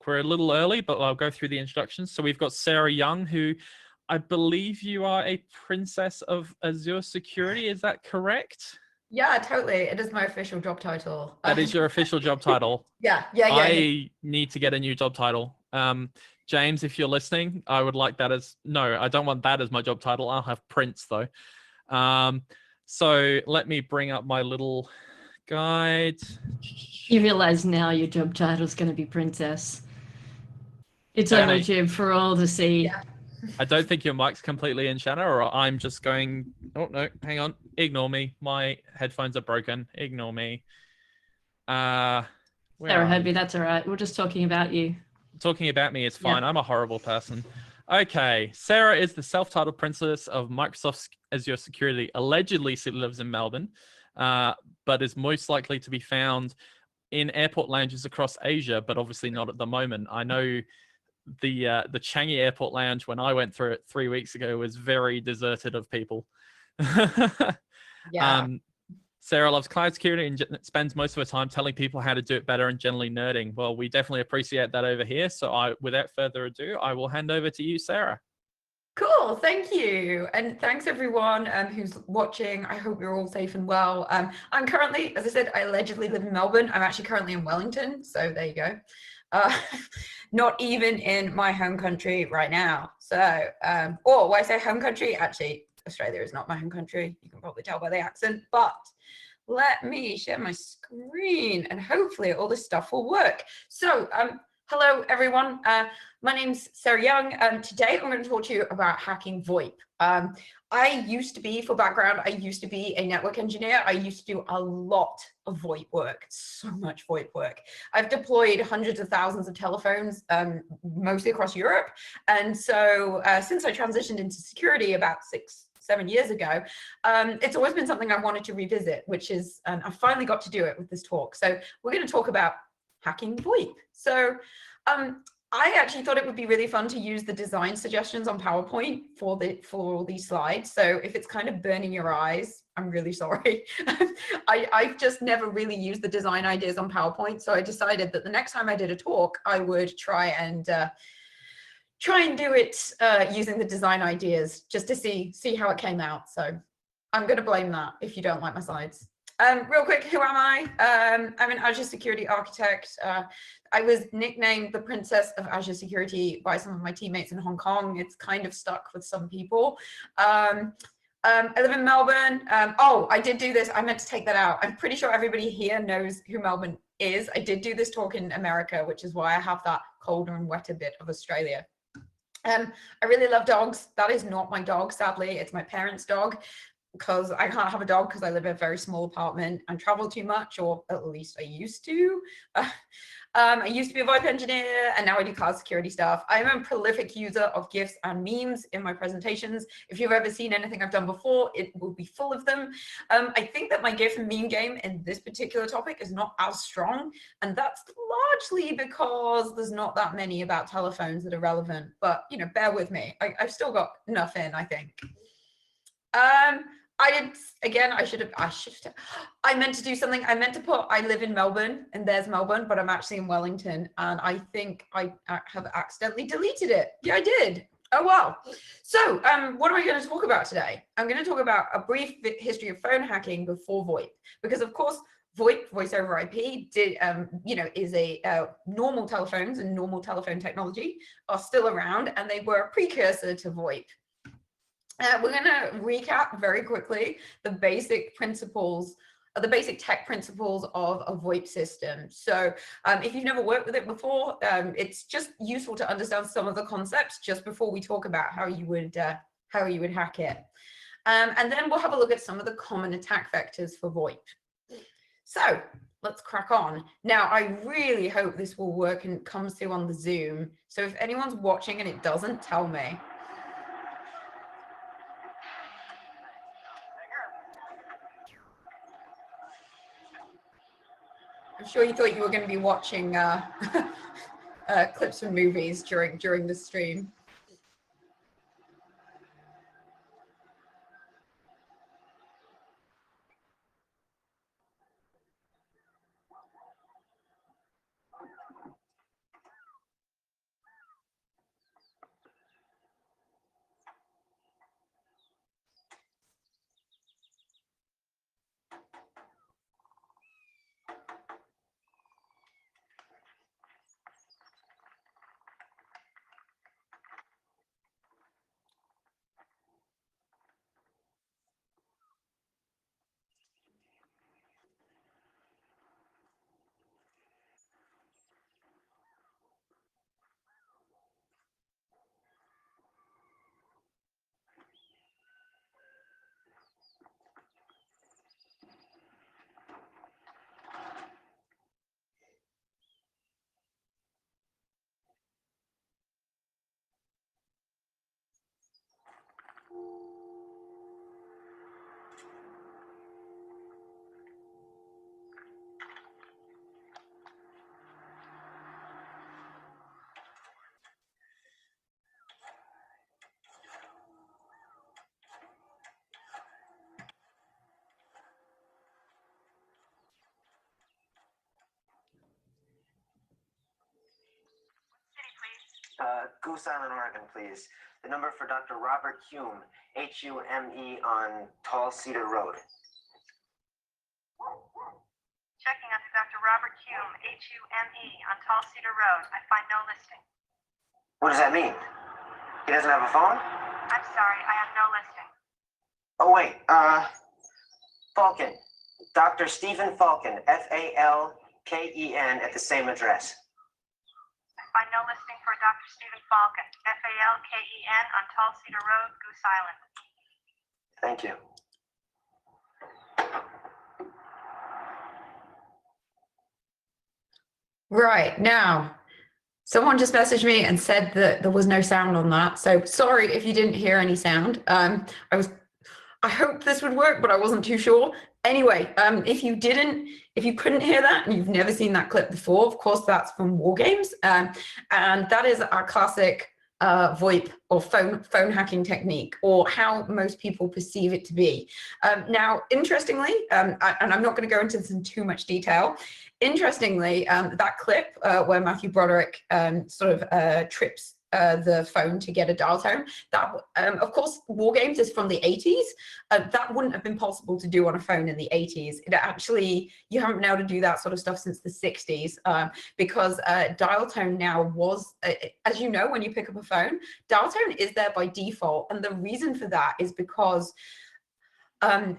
we're a little early, but I'll go through the introductions. So we've got Sarah Young, who I believe you are a princess of Azure Security. Is that correct? Yeah, totally. It is my official job title. That is your official job title. Yeah. I need to get a new job title. James, if you're listening, I would like that as, no, I don't want that as my job title. I'll have Prince though. So let me bring up my little guide. You realize now your job title is going to be princess. It's on YouTube for all to see. Yeah. I don't think your mic's completely in, Shanna, or I'm just going, oh no, hang on. Ignore me. My headphones are broken. Ignore me. Sarah, Hobie, that's all right. We're just talking about you. Talking about me is fine. I'm a horrible person. Okay, Sarah is the self-titled princess of Microsoft Azure Security. Allegedly, she lives in Melbourne, but is most likely to be found in airport lounges across Asia, but obviously not at the moment. I know the Changi Airport Lounge, when I went through it 3 weeks ago, was very deserted of people. Yeah. Sarah loves cloud security and spends most of her time telling people how to do it better and generally nerding. Well, we definitely appreciate that over here. So without further ado, I will hand over to you, Sarah. Cool, thank you. And thanks everyone who's watching. I hope you're all safe and well. I'm currently, as I said, I allegedly live in Melbourne. I'm actually currently in Wellington, so there you go. Not even in my home country right now. So, or when I say home country, actually, Australia is not my home country. You can probably tell by the accent, but let me share my screen and hopefully all this stuff will work. So, hello everyone. My name's Sarah Young, and today I'm going to talk to you about hacking VoIP. I used to be, for background, I used to be a network engineer. I used to do a lot of VoIP work, so much VoIP work. I've deployed hundreds of thousands of telephones, mostly across Europe. And so since I transitioned into security about 6-7 years ago, it's always been something I wanted to revisit, which is, I finally got to do it with this talk. So we're going to talk about hacking VoIP. So I actually thought it would be really fun to use the design suggestions on PowerPoint for all these slides. So if it's kind of burning your eyes, I'm really sorry. I've just never really used the design ideas on PowerPoint. So I decided that the next time I did a talk, I would try and do it using the design ideas just to see how it came out. So I'm going to blame that if you don't like my slides. Real quick, who am I? I'm an Azure Security Architect. I was nicknamed the Princess of Azure Security by some of my teammates in Hong Kong. It's kind of stuck with some people. I live in Melbourne. Oh, I did do this. I meant to take that out. I'm pretty sure everybody here knows who Melbourne is. I did do this talk in America, which is why I have that colder and wetter bit of Australia. I really love dogs. That is not my dog, sadly. It's my parents' dog, because I can't have a dog because I live in a very small apartment and travel too much, or at least I used to. I used to be a VoIP engineer, and now I do cloud security stuff. I'm a prolific user of GIFs and memes in my presentations. If you've ever seen anything I've done before, it will be full of them. I think that my GIF and meme game in this particular topic is not as strong, and that's largely because there's not that many about telephones that are relevant. But, you know, bear with me. I've still got enough in, I think. I did, again, I meant to do something. I meant to put, I live in Melbourne, and there's Melbourne, but I'm actually in Wellington, and I think I have accidentally deleted it. Yeah, I did. Oh, well. So what am I going to talk about today? I'm going to talk about a brief history of phone hacking before VoIP, because of course, VoIP, voice over IP, is a normal telephones and normal telephone technology are still around, and they were a precursor to VoIP. We're going to recap very quickly the basic principles, the basic tech principles of a VoIP system. So if you've never worked with it before, it's just useful to understand some of the concepts just before we talk about how you would hack it. And then we'll have a look at some of the common attack vectors for VoIP. So let's crack on. Now, I really hope this will work and comes through on the Zoom. So if anyone's watching and it doesn't, tell me. I'm sure you thought you were going to be watching clips from movies during the stream. Goose Island, Oregon, please. The number for Dr. Robert Hume, Hume, on Tall Cedar Road. Checking on Dr. Robert Hume, Hume, on Tall Cedar Road. I find no listing. What does that mean? He doesn't have a phone? I'm sorry, I have no listing. Oh, wait, Falcon. Dr. Stephen Falcon, Falken, at the same address. I find no listing for Dr. Stephen Falcon, Falken, on Tall Cedar Road, Goose Island. Thank you. Right, now, someone just messaged me and said that there was no sound on that. So sorry if you didn't hear any sound. I hoped this would work, but I wasn't too sure. Anyway, if you couldn't hear that and you've never seen that clip before, of course, that's from War Games. And that is our classic VoIP or phone hacking technique, or how most people perceive it to be. Now, interestingly, and I'm not going to go into this in too much detail, interestingly, that clip where Matthew Broderick sort of trips the phone to get a dial tone, that of course War Games is from the 80s. That wouldn't have been possible to do on a phone in the 80s. It actually, you haven't been able to do that sort of stuff since the 60s, because dial tone now was, as you know, when you pick up a phone, dial tone is there by default, and the reason for that is because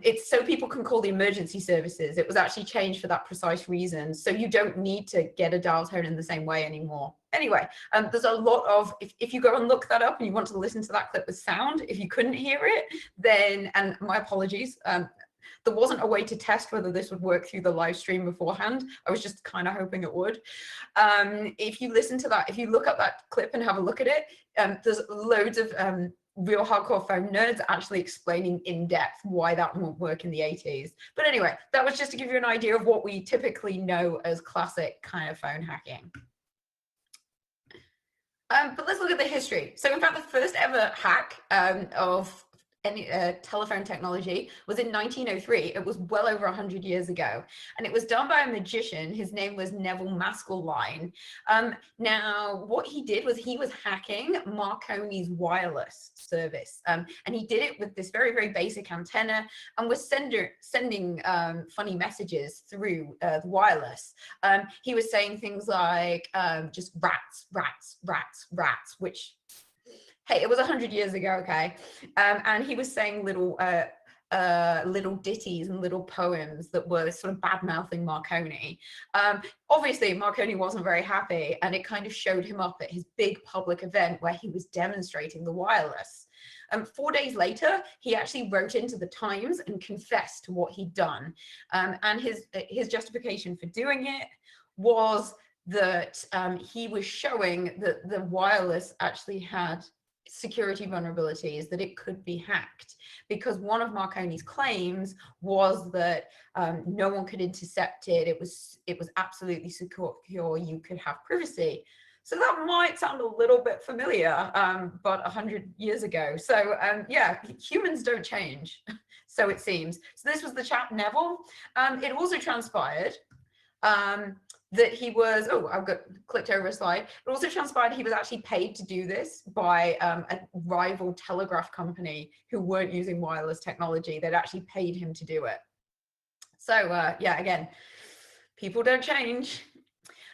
it's so people can call the emergency services. It was actually changed for that precise reason. So you don't need to get a dial tone in the same way anymore. Anyway, there's a lot of, if you go and look that up and you want to listen to that clip with sound, if you couldn't hear it, then, and my apologies, there wasn't a way to test whether this would work through the live stream beforehand. I was just kind of hoping it would. If you listen to that, if you look up that clip and have a look at it, there's loads of real hardcore phone nerds actually explaining in depth why that won't work in the 80s. But anyway, that was just to give you an idea of what we typically know as classic kind of phone hacking. But let's look at the history. So in fact, the first ever hack of any telephone technology was in 1903. It was well over 100 years ago, and it was done by a magician. His name was Neville Maskelyne. Now, what he did was he was hacking Marconi's wireless service, and he did it with this very, very basic antenna, and was sending funny messages through the wireless. He was saying things like just rats, rats, rats, rats, which, hey, it was 100 years ago, okay? And he was saying little ditties and little poems that were sort of bad-mouthing Marconi. Obviously, Marconi wasn't very happy, and it kind of showed him up at his big public event where he was demonstrating the wireless. 4 days later, he actually wrote into the Times and confessed to what he'd done. And his justification for doing it was that he was showing that the wireless actually had security vulnerabilities, that it could be hacked, because one of Marconi's claims was that no one could intercept it. It was absolutely secure. You could have privacy. So that might sound a little bit familiar, but 100 years ago. So yeah, humans don't change, so it seems. So this was the chap Neville. It also transpired that he was, oh, I've got clicked over a slide. It also transpired he was actually paid to do this by a rival telegraph company who weren't using wireless technology. They'd actually paid him to do it. So yeah, again, people don't change.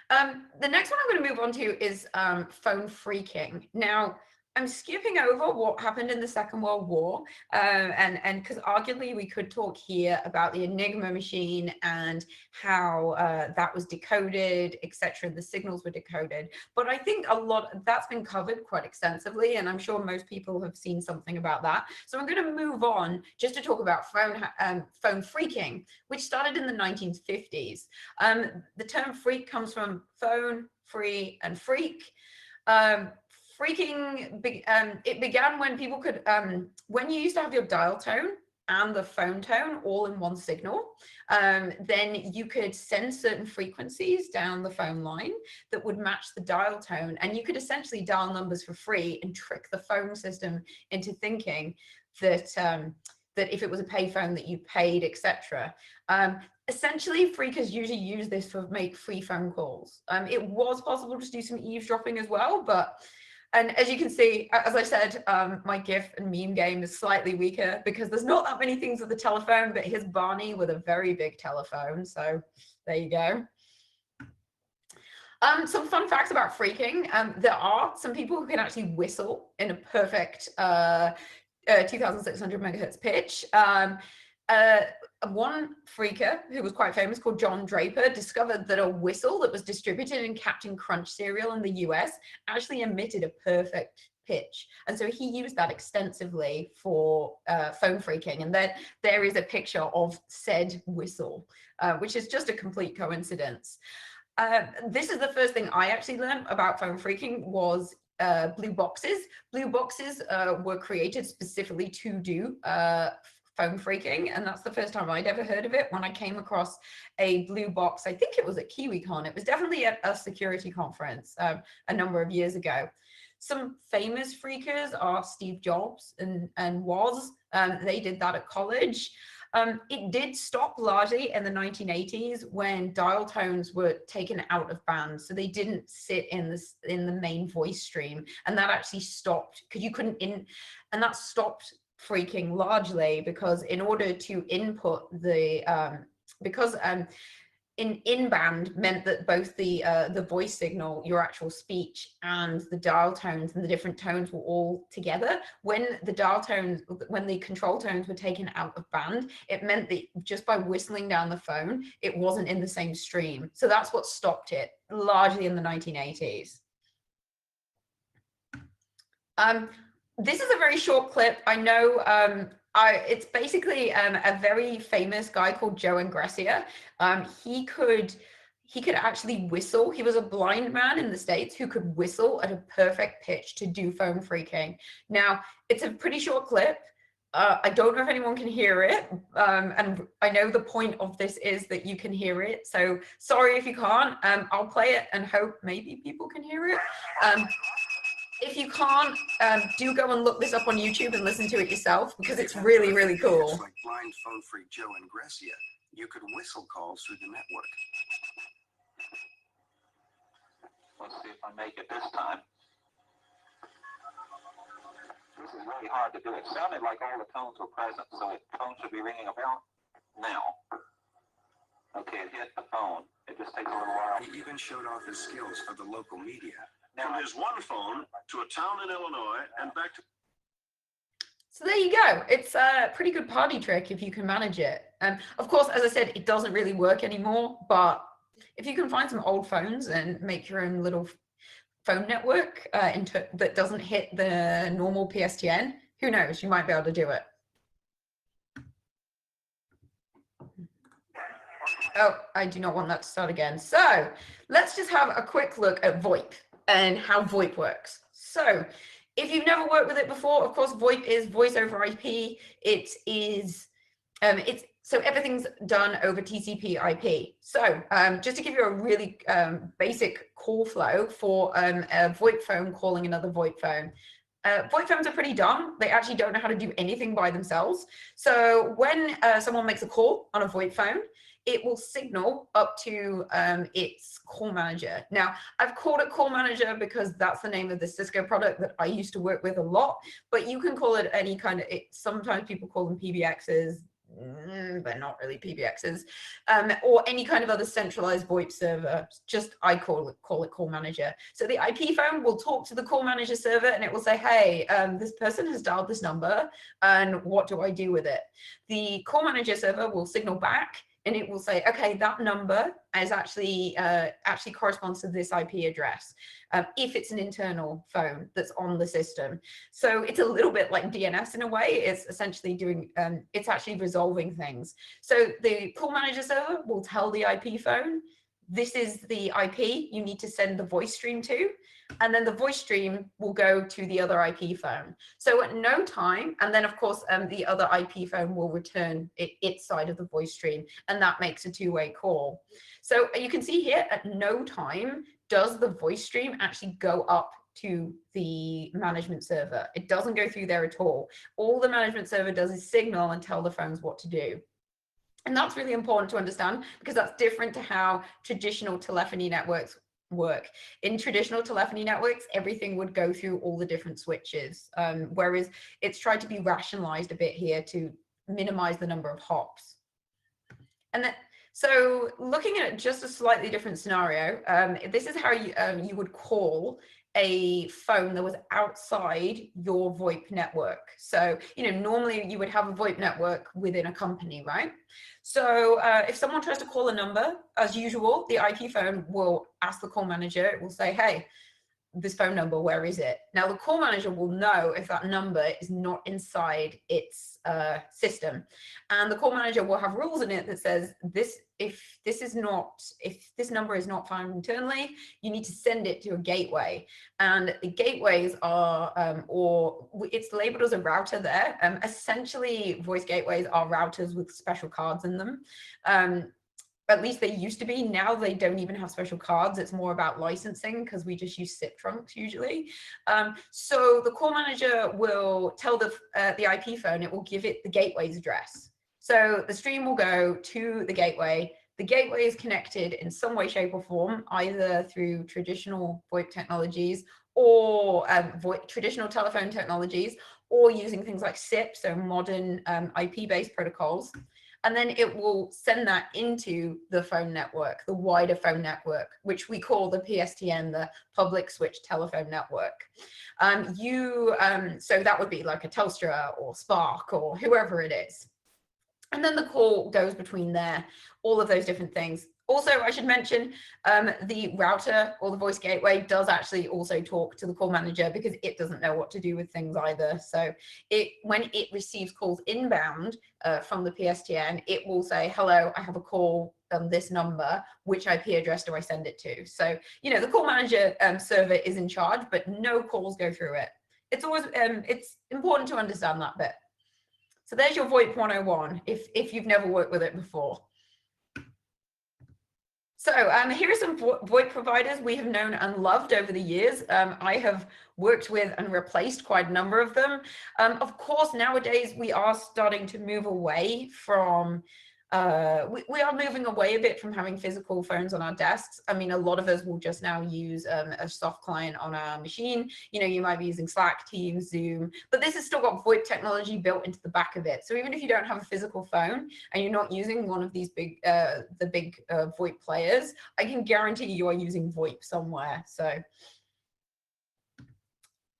The next one I'm going to move on to is phone phreaking. Now, I'm skipping over what happened in the Second World War, and because arguably we could talk here about the Enigma machine and how that was decoded, etc. The signals were decoded, but I think a lot that's been covered quite extensively, and I'm sure most people have seen something about that. So I'm going to move on just to talk about phone phreaking, which started in the 1950s. The term phreak comes from phone, free, and freak. Phreaking, it began when people could, when you used to have your dial tone and the phone tone all in one signal, then you could send certain frequencies down the phone line that would match the dial tone, and you could essentially dial numbers for free and trick the phone system into thinking that that if it was a payphone that you paid, etc. Essentially, phreakers usually use this for make free phone calls. It was possible to do some eavesdropping as well, but And as you can see, as I said, my GIF and meme game is slightly weaker because there's not that many things with the telephone, but here's Barney with a very big telephone. So there you go. Some fun facts about phreaking. There are some people who can actually whistle in a perfect 2600 megahertz pitch. One phreaker who was quite famous called John Draper discovered that a whistle that was distributed in Captain Crunch cereal in the US actually emitted a perfect pitch. And so he used that extensively for phone phreaking. And then there is a picture of said whistle, which is just a complete coincidence. This is the first thing I actually learned about phone phreaking was blue boxes. Blue boxes were created specifically to do phone phreaking, and that's the first time I'd ever heard of it when I came across a blue box. I think it was at KiwiCon. It was definitely at a security conference a number of years ago. Some famous phreakers are Steve Jobs and Woz. They did that at college. It did stop largely in the 1980s when dial tones were taken out of band, so they didn't sit in the main voice stream, and that actually stopped because you couldn't and that stopped phreaking largely because in order to input the in band meant that both the voice signal, your actual speech, and the dial tones and the different tones were all together. When the control tones were taken out of band, it meant that just by whistling down the phone, it wasn't in the same stream. So that's what stopped it largely in the 1980s. This is a very short clip. I know it's basically a very famous guy called Joe Ingressia. He could actually whistle. He was a blind man in the States who could whistle at a perfect pitch to do phone phreaking. Now, it's a pretty short clip. I don't know if anyone can hear it. And I know the point of this is that you can hear it. So sorry if you can't. I'll play it and hope maybe people can hear it. If you can't, do go and look this up on YouTube and listen to it yourself because it's really, really cool. Like blind phone freak Joe Ingressia, you could whistle calls through the network. Let's see if I make it this time. This is really hard to do. It sounded like all the tones were present, so the phone should be ringing a bell now. Okay, it hit the phone. It just takes a little while. He even showed off his skills for the local media. From his one phone to a town in Illinois and back to... So there you go. It's a pretty good party trick if you can manage it. Of course, as I said, it doesn't really work anymore, but if you can find some old phones and make your own little phone network that doesn't hit the normal PSTN, who knows, you might be able to do it. Oh, I do not want that to start again. So let's just have a quick look at VoIP and how VoIP works. So if you've never worked with it before, of course, VoIP is voice over IP. It is, so everything's done over TCP IP. So just to give you a really basic call flow for a VoIP phone calling another VoIP phone. VoIP phones are pretty dumb. They actually don't know how to do anything by themselves. So when someone makes a call on a VoIP phone, it will signal up to its call manager. Now, I've called it call manager because that's the name of the Cisco product that I used to work with a lot, but you can call it any kind of, sometimes people call them PBXs, but not really PBXs, or any kind of other centralized VoIP server. Just I call it call manager. So the IP phone will talk to the call manager server and it will say, hey, this person has dialed this number and what do I do with it? The call manager server will signal back and it will say, okay, that number is actually corresponds to this IP address, if it's an internal phone that's on the system. So it's a little bit like DNS in a way. It's essentially doing, it's actually resolving things. So the call manager server will tell the IP phone, this is the IP you need to send the voice stream to, and then the voice stream will go to the other IP phone. So at no time, and then of course the other IP phone will return its side of the voice stream, and that makes a two-way call. So you can see here at no time does the voice stream actually go up to the management server. It doesn't go through there at all. All the management server does is signal and tell the phones what to do. And that's really important to understand because that's different to how traditional telephony networks work. In traditional telephony networks, everything would go through all the different switches, whereas it's tried to be rationalized a bit here to minimize the number of hops. And then, so looking at just a slightly different scenario, this is how you would call a phone that was outside your VoIP network. So, normally you would have a VoIP network within a company, right? So if someone tries to call a number, as usual, the IP phone will ask the call manager, it will say, hey, this phone number, where is it? Now the call manager will know if that number is not inside its system, and the call manager will have rules in it that says if this number is not found internally, you need to send it to a gateway. And the gateways are or it's labeled as a router there. Essentially voice gateways are routers with special cards in them. At least they used to be. Now they don't even have special cards. It's more about licensing because we just use SIP trunks usually. So the call manager will tell the IP phone, it will give it the gateway's address. So the stream will go to the gateway. The gateway is connected in some way, shape or form, either through traditional VoIP technologies or traditional telephone technologies, or using things like SIP, so modern IP-based protocols. And then it will send that into the phone network, the wider phone network, which we call the PSTN, the public switch telephone network. So that would be like a Telstra or Spark or whoever it is. And then the call goes between there, all of those different things. Also, I should mention the router or the voice gateway does actually also talk to the call manager because it doesn't know what to do with things either. So when it receives calls inbound from the PSTN, it will say, hello, I have a call on this number, which IP address do I send it to? So, the call manager server is in charge, but no calls go through it. It's always, it's important to understand that bit. So there's your VoIP 101, if you've never worked with it before. So here are some VoIP providers we have known and loved over the years. I have worked with and replaced quite a number of them. Of course, nowadays we are starting to move away from, we are moving away a bit from having physical phones on our desks. I mean, a lot of us will just now use a soft client on our machine. You might be using Slack, Teams, Zoom, but this has still got VoIP technology built into the back of it. So even if you don't have a physical phone and you're not using one of these big, the big VoIP players, I can guarantee you are using VoIP somewhere.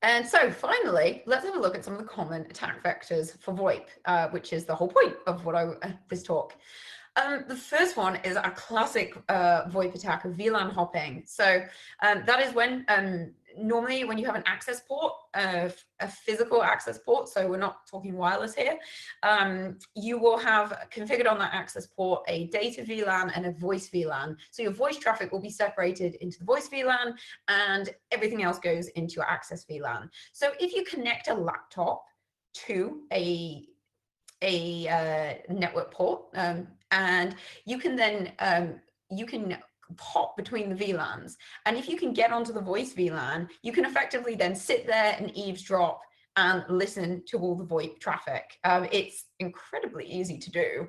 And so finally, let's have a look at some of the common attack vectors for VoIP, which is the whole point of this talk. The first one is a classic VoIP attack of VLAN hopping. So that is when normally when you have an access port, a physical access port, so we're not talking wireless here, you will have configured on that access port a data VLAN and a voice VLAN. So your voice traffic will be separated into the voice VLAN and everything else goes into your access VLAN. So if you connect a laptop to a network port, and you can then hop between the VLANs. And if you can get onto the voice VLAN, you can effectively then sit there and eavesdrop and listen to all the VoIP traffic. It's incredibly easy to do,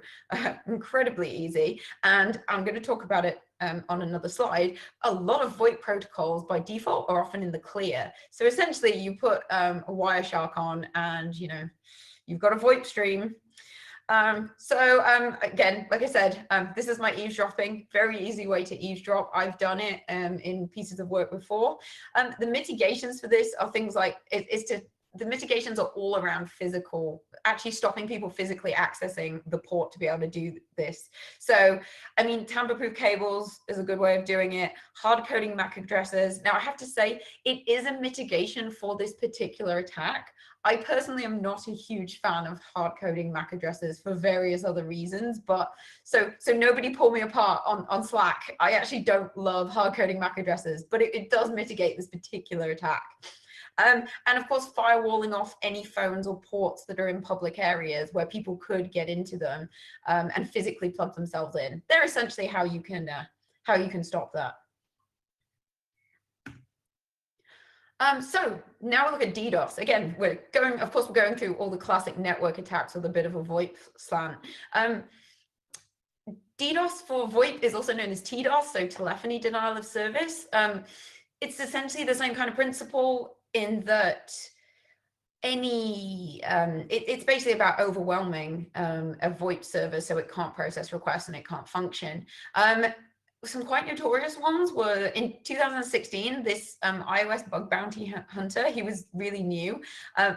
incredibly easy. And I'm going to talk about it on another slide. A lot of VoIP protocols by default are often in the clear. So essentially you put a Wireshark on and, you've got a VoIP stream. Again, like I said, this is my eavesdropping, very easy way to eavesdrop. I've done it in pieces of work before. The mitigations for this are things like, the mitigations are all around actually stopping people physically accessing the port to be able to do this. So, I mean, tamper-proof cables is a good way of doing it. Hard coding MAC addresses. Now, I have to say, it is a mitigation for this particular attack. I personally am not a huge fan of hard coding MAC addresses for various other reasons, but so nobody pull me apart on Slack. I actually don't love hard coding MAC addresses, but it does mitigate this particular attack. And of course, firewalling off any phones or ports that are in public areas where people could get into them and physically plug themselves in. They're essentially how you can stop that. So now we look at DDoS. Again, we're going through all the classic network attacks with a bit of a VoIP slant. DDoS for VoIP is also known as TDoS, so telephony denial of service. It's essentially the same kind of principle in that it's basically about overwhelming a VoIP server so it can't process requests and it can't function. Some quite notorious ones were in 2016, this iOS bug bounty hunter, he was really new,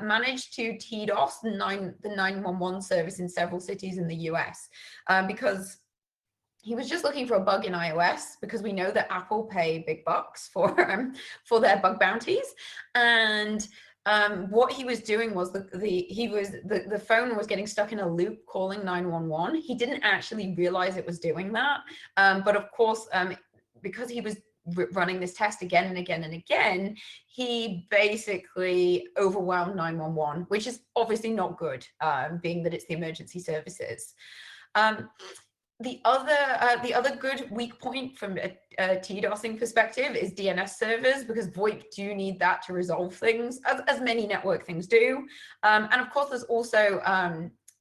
managed to TDOS the 911 service in several cities in the US because he was just looking for a bug in iOS, because we know that Apple pay big bucks for their bug bounties. And what he was doing was the phone was getting stuck in a loop calling 911. He didn't actually realize it was doing that. But of course, because he was running this test again and again and again, he basically overwhelmed 911, which is obviously not good, being that it's the emergency services. The other good weak point from a TDOSing perspective is DNS servers, because VoIP do need that to resolve things, as many network things do. And of course, there's also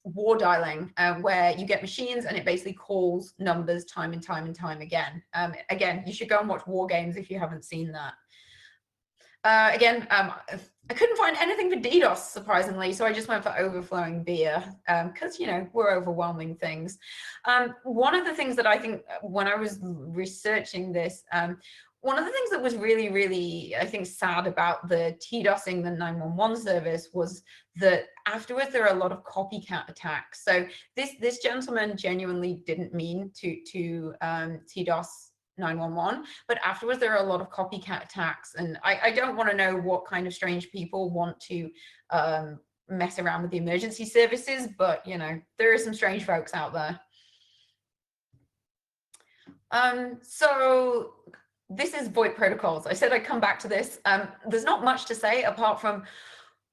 war dialing, where you get machines and it basically calls numbers time and time and time again. Again, you should go and watch War Games if you haven't seen that. Again, I couldn't find anything for DDoS, surprisingly, so I just went for overflowing beer, because, you know, we're overwhelming things. One of the things that I think when I was researching this, one of the things that was really, really, I think, sad about the TDOSing the 911 service was that afterwards there are a lot of copycat attacks. So this gentleman genuinely didn't mean to TDOS 911, but afterwards there are a lot of copycat attacks, and I don't want to know what kind of strange people want to mess around with the emergency services, but you know, there are some strange folks out there. So this is VoIP protocols. I said I'd come back to this. There's not much to say apart from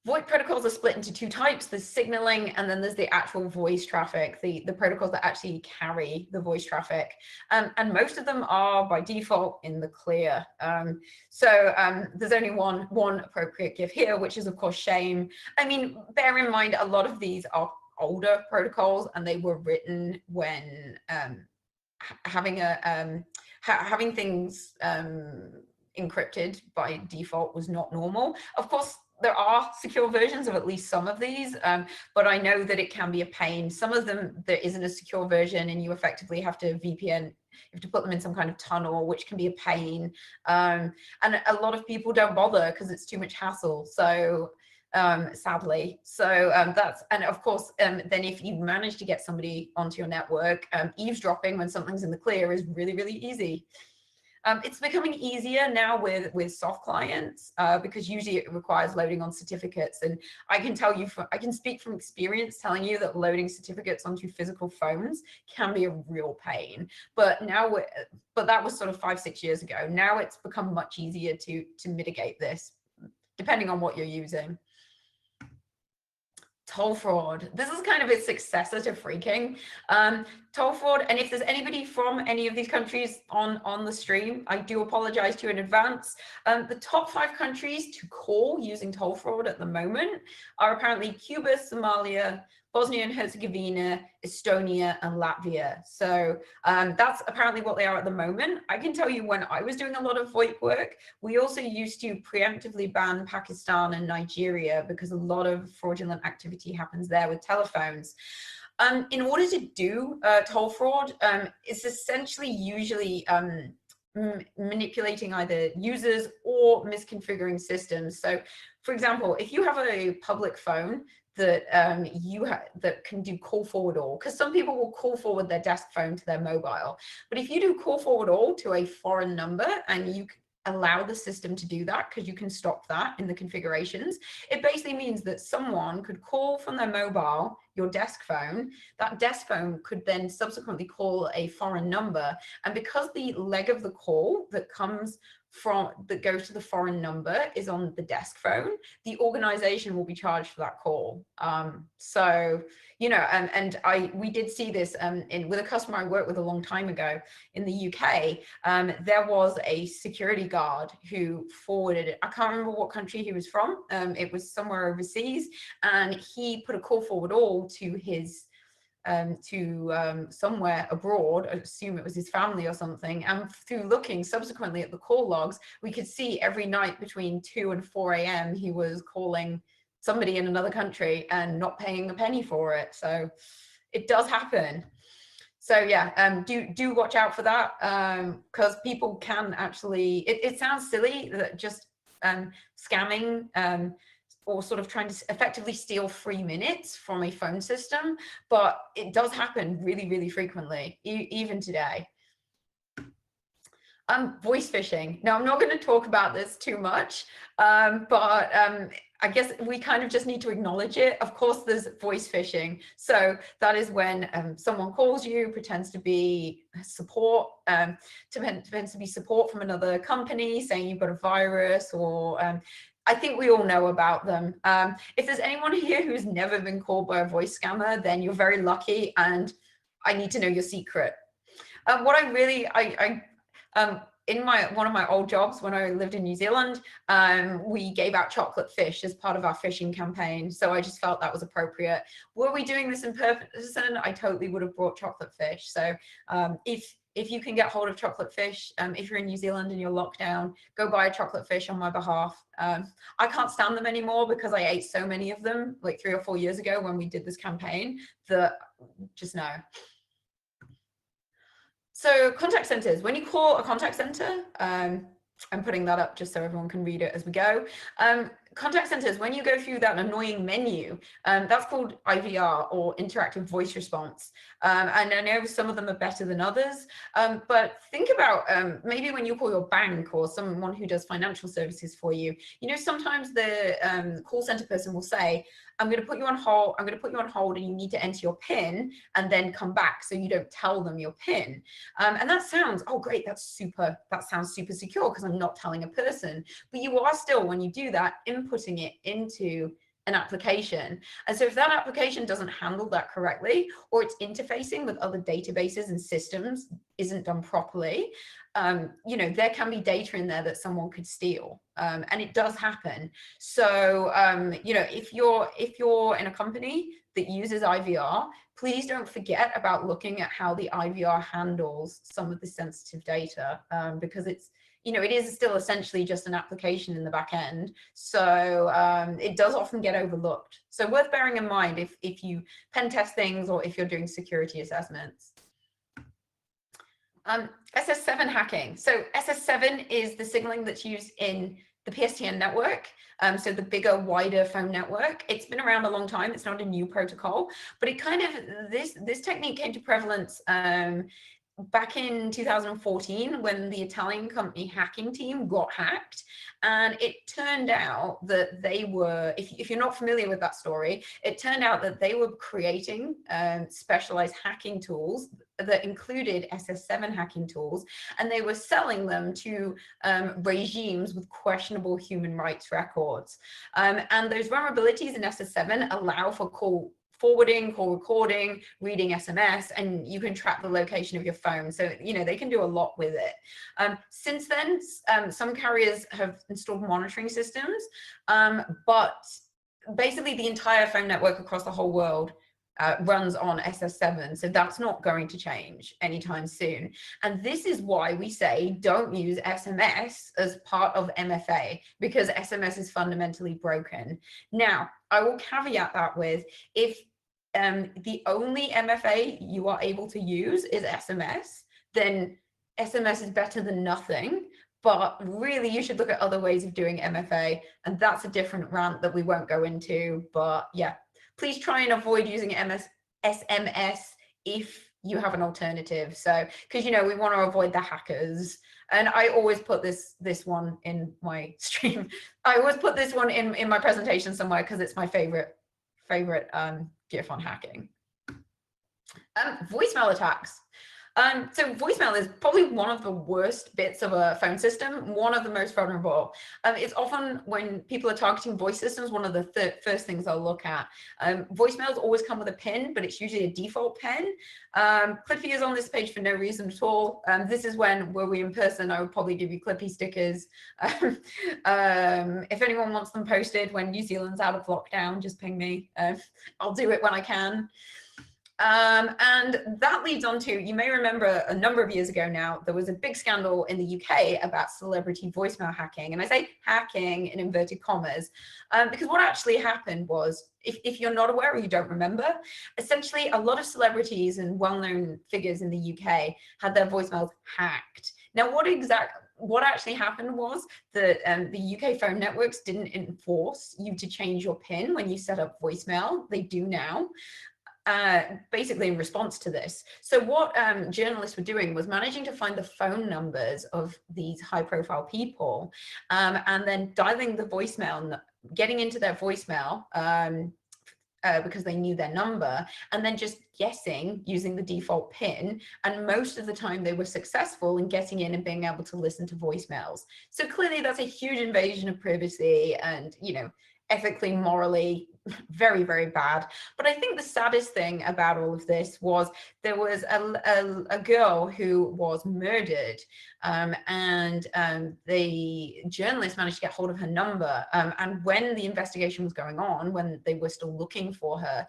VoIP protocols are split into two types. There's signaling, and then there's the actual voice traffic, the protocols that actually carry the voice traffic. And most of them are by default in the clear. There's only one appropriate give here, which is of course shame. I mean, bear in mind, a lot of these are older protocols and they were written when having things encrypted by default was not normal. Of course, there are secure versions of at least some of these, but I know that it can be a pain. Some of them, there isn't a secure version and you effectively have to VPN, you have to put them in some kind of tunnel, which can be a pain. And a lot of people don't bother because it's too much hassle. So sadly, and of course, then if you manage to get somebody onto your network, eavesdropping when something's in the clear is really, really easy. It's becoming easier now with soft clients, because usually it requires loading on certificates. And I can tell you, I can speak from experience telling you that loading certificates onto physical phones can be a real pain. But now, but that was sort of 5-6 years ago. Now it's become much easier to mitigate this, depending on what you're using. Toll fraud. This is kind of its successor to phreaking. Toll fraud, and if there's anybody from any of these countries on the stream, I do apologize to you in advance. The top 5 countries to call using toll fraud at the moment are apparently Cuba, Somalia, Bosnia and Herzegovina, Estonia, and Latvia. So that's apparently what they are at the moment. I can tell you, when I was doing a lot of VoIP work, we also used to preemptively ban Pakistan and Nigeria because a lot of fraudulent activity happens there with telephones. In order to do toll fraud, it's essentially usually manipulating either users or misconfiguring systems. So for example, if you have a public phone that that can do call forward all, because some people will call forward their desk phone to their mobile, but if you do call forward all to a foreign number and you allow the system to do that, because you can stop that in the configurations, it basically means that someone could call from their mobile your desk phone. That desk phone could then subsequently call a foreign number, and because the leg of the call that goes to the foreign number is on the desk phone, the organization will be charged for that call. So, you know, and we did see this with a customer I worked with a long time ago in the UK. There was a security guard who forwarded it. I can't remember what country he was from. It was somewhere overseas, and he put a call forward all to his to somewhere abroad, I assume it was his family or something, and through looking subsequently at the call logs, we could see every night between 2 and 4 a.m. he was calling somebody in another country and not paying a penny for it. So it does happen. So yeah, do watch out for that, because people can actually, it sounds silly that just scamming or sort of trying to effectively steal 3 minutes from a phone system, but it does happen really, really frequently, even today. Voice phishing. Now, I'm not going to talk about this too much, but I guess we kind of just need to acknowledge it. Of course, there's voice phishing. So that is when someone calls you, pretends to be support, pretends to be support from another company, saying you've got a virus, or I think we all know about them. If there's anyone here who's never been called by a voice scammer, then you're very lucky, and I need to know your secret. What I really, in one of my old jobs when I lived in New Zealand, we gave out chocolate fish as part of our fishing campaign. So I just felt that was appropriate. Were we doing this in person, I totally would have brought chocolate fish. So if you can get hold of chocolate fish, if you're in New Zealand and you're locked down, go buy a chocolate fish on my behalf. I can't stand them anymore because I ate so many of them like 3 or 4 years ago when we did this campaign, that just no. So contact centers, when you call a contact center, I'm putting that up just so everyone can read it as we go. Contact centers, when you go through that annoying menu, that's called IVR, or interactive voice response. And I know some of them are better than others, but think about maybe when you call your bank or someone who does financial services for you, you know, sometimes the call center person will say, I'm going to put you on hold. I'm going to put you on hold, and you need to enter your PIN and then come back, so you don't tell them your PIN. And that sounds, oh great, that sounds super secure because I'm not telling a person. But you are still, when you do that, inputting it into an application. And so if that application doesn't handle that correctly, or it's interfacing with other databases and systems isn't done properly, you know, there can be data in there that someone could steal, and it does happen. So you know, if you're in a company that uses IVR, please don't forget about looking at how the IVR handles some of the sensitive data, because it's, you know, it is still essentially just an application in the back end. So it does often get overlooked. So worth bearing in mind if you pen test things or if you're doing security assessments. SS7 hacking. So SS7 is the signaling that's used in the PSTN network. So the bigger, wider phone network. It's been around a long time. It's not a new protocol, but it kind of, this technique came to prevalence back in 2014 when the Italian company Hacking Team got hacked. And it turned out that they were, if you're not familiar with that story, it turned out that they were creating specialized hacking tools that included SS7 hacking tools, and they were selling them to regimes with questionable human rights records. And those vulnerabilities in SS7 allow for call forwarding, call recording, reading SMS, and you can track the location of your phone. So, you know, they can do a lot with it. Since then, some carriers have installed monitoring systems, but basically the entire phone network across the whole world runs on SS7. So that's not going to change anytime soon. And this is why we say don't use SMS as part of MFA, because SMS is fundamentally broken. Now, I will caveat that with, if the only MFA you are able to use is SMS, then SMS is better than nothing. But really, you should look at other ways of doing MFA. And that's a different rant that we won't go into. But yeah, please try and avoid using SMS if you have an alternative. So, because, you know, we want to avoid the hackers. And I always put this one in my stream. I always put this one in my presentation somewhere because it's my favorite GIF on hacking. Voicemail attacks. So voicemail is probably one of the worst bits of a phone system, one of the most vulnerable. It's often, when people are targeting voice systems, one of the first things they'll look at. Voicemails always come with a PIN, but it's usually a default PIN. Clippy is on this page for no reason at all. This is when, were we in person, I would probably give you Clippy stickers. If anyone wants them posted when New Zealand's out of lockdown, just ping me. I'll do it when I can. And that leads on to, you may remember a number of years ago now, there was a big scandal in the UK about celebrity voicemail hacking. And I say hacking in inverted commas, because what actually happened was, if you're not aware or you don't remember, essentially a lot of celebrities and well-known figures in the UK had their voicemails hacked. Now, what actually happened was that the UK phone networks didn't enforce you to change your PIN when you set up voicemail. They do now. Basically in response to this. So what journalists were doing was managing to find the phone numbers of these high profile people, and then dialing the voicemail, getting into their voicemail because they knew their number, and then just guessing using the default PIN. And most of the time they were successful in getting in and being able to listen to voicemails. So clearly that's a huge invasion of privacy and, you know, ethically, morally, very, very bad. But I think the saddest thing about all of this was there was a girl who was murdered, and the journalist managed to get hold of her number. And when the investigation was going on, when they were still looking for her,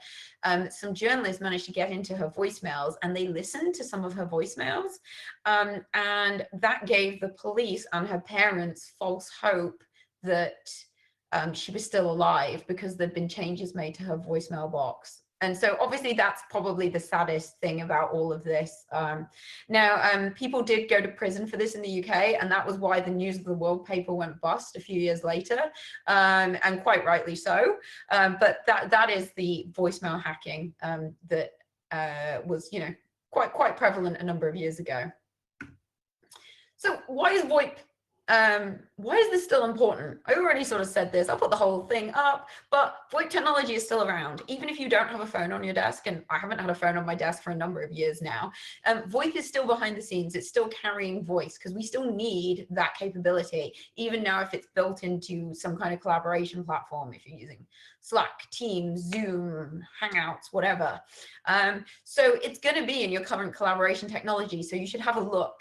some journalists managed to get into her voicemails, and they listened to some of her voicemails. And that gave the police and her parents false hope that she was still alive, because there'd been changes made to her voicemail box. And so obviously that's probably the saddest thing about all of this. Now, people did go to prison for this in the UK, and that was why the News of the World paper went bust a few years later, and quite rightly so. But that is the voicemail hacking that was, you know, quite prevalent a number of years ago. So why is VoIP why is this still important? I already sort of said this. I'll put the whole thing up, but VoIP technology is still around. Even if you don't have a phone on your desk, and I haven't had a phone on my desk for a number of years now, VoIP is still behind the scenes. It's still carrying voice, because we still need that capability, even now if it's built into some kind of collaboration platform, if you're using Slack, Teams, Zoom, Hangouts, whatever. So it's going to be in your current collaboration technology, so you should have a look.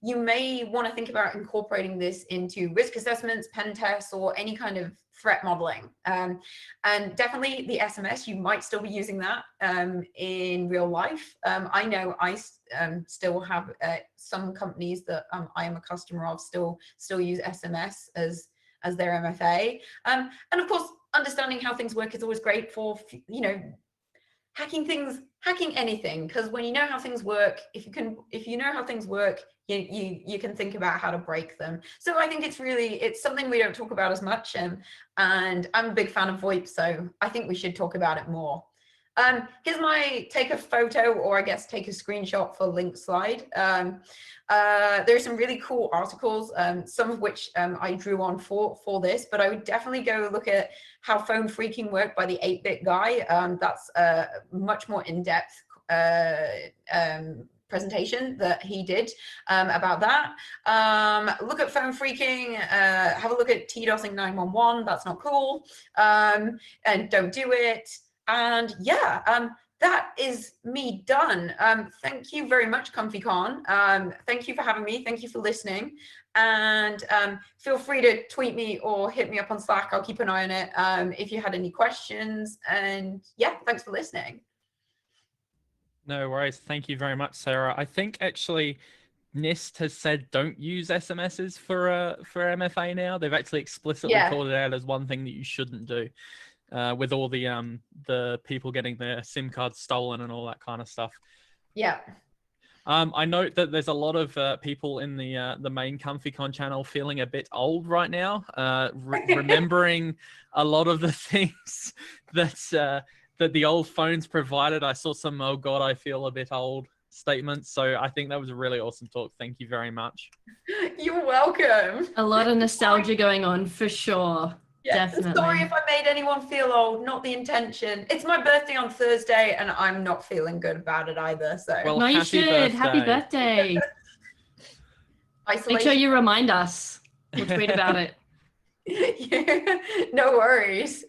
You may want to think about incorporating this into risk assessments, pen tests, or any kind of threat modeling. And definitely the SMS, you might still be using that in real life. I know I still have some companies that I am a customer of still use SMS as their MFA. And of course, understanding how things work is always great for, you know, hacking anything, because when you know how things work, if you know how things work, you can think about how to break them. So I think it's something we don't talk about as much, and I'm a big fan of VoIP, so I think we should talk about it more. Here's my take a photo, or I guess take a screenshot for link slide. There are some really cool articles, some of which I drew on for this, but I would definitely go look at How Phone Phreaking Worked by the 8-Bit Guy. That's a much more in-depth presentation that he did about that. Look at phone phreaking, have a look at TDOSing 911, that's not cool, and don't do it. And yeah, that is me done. Thank you very much, ComfyCon. Thank you for having me. Thank you for listening. And feel free to tweet me or hit me up on Slack. I'll keep an eye on it if you had any questions. And yeah, thanks for listening. No worries. Thank you very much, Sarah. I think actually NIST has said don't use SMSs for MFA now. They've actually explicitly called it out as one thing that you shouldn't do. With all the people getting their SIM cards stolen and all that kind of stuff. Yeah. I note that there's a lot of people in the main ComfyCon channel feeling a bit old right now, remembering a lot of the things that the old phones provided. I saw some "oh God, I feel a bit old" statements. So I think that was a really awesome talk. Thank you very much. You're welcome. A lot of nostalgia going on for sure. Yeah, Definitely. Sorry if I made anyone feel old, not the intention. It's my birthday on Thursday and I'm not feeling good about it either. So well, no, you should. Birthday. Happy birthday. Make sure you remind us. We'll tweet about it. Yeah, no worries.